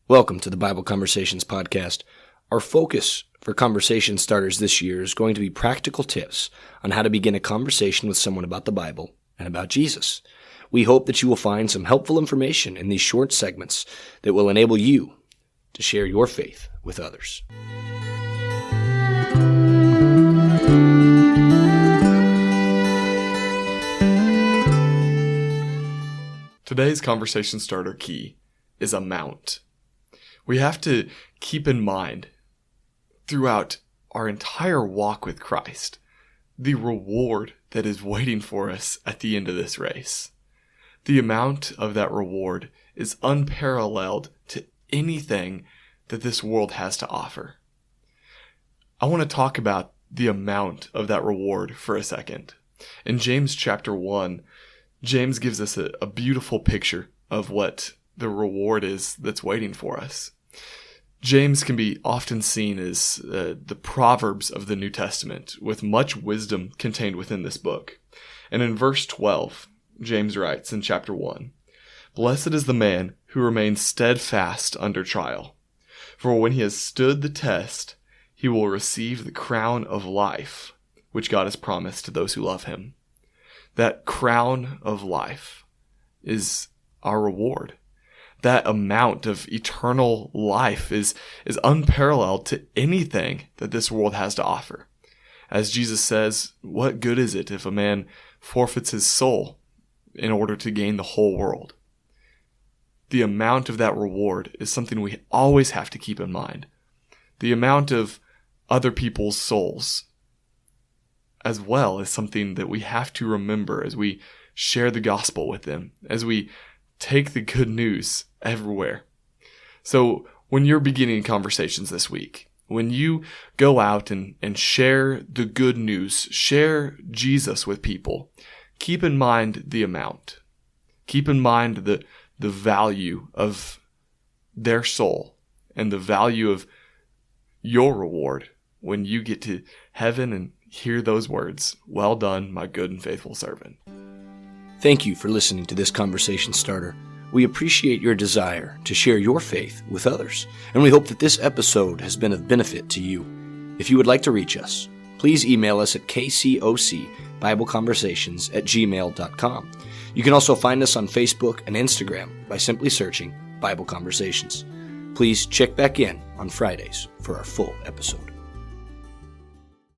Welcome to the Bible Conversations podcast. Our focus for conversation starters this year is going to be practical tips on how to begin a conversation with someone about the Bible and about Jesus. We hope that you will find some helpful information in these short segments that will enable you to share your faith with others. Today's conversation starter key is amount. We have to keep in mind throughout our entire walk with Christ the reward that is waiting for us at the end of this race. The amount of that reward is unparalleled to anything that this world has to offer. I want to talk about the amount of that reward for a second. In James chapter 1, James gives us a beautiful picture of what the reward is that's waiting for us. James can be often seen as the Proverbs of the New Testament, with much wisdom contained within this book. And in verse 12, James writes in chapter 1, "Blessed is the man who remains steadfast under trial, for when he has stood the test, he will receive the crown of life, which God has promised to those who love him." That crown of life is our reward. That amount of eternal life is unparalleled to anything that this world has to offer. As Jesus says, what good is it if a man forfeits his soul in order to gain the whole world? The amount of that reward is something we always have to keep in mind. The amount of other people's souls as well is something that we have to remember as we share the gospel with them, as we take the good news everywhere. So when you're beginning conversations this week, when you go out and share the good news, share Jesus with people, keep in mind the amount. Keep in mind the value of their soul and the value of your reward when you get to heaven and hear those words, "Well done, my good and faithful servant." Thank you for listening to this conversation starter. We appreciate your desire to share your faith with others, and we hope that this episode has been of benefit to you. If you would like to reach us, please email us at kcocbibleconversations@gmail.com. You can also find us on Facebook and Instagram by simply searching Bible Conversations. Please check back in on Fridays for our full episode.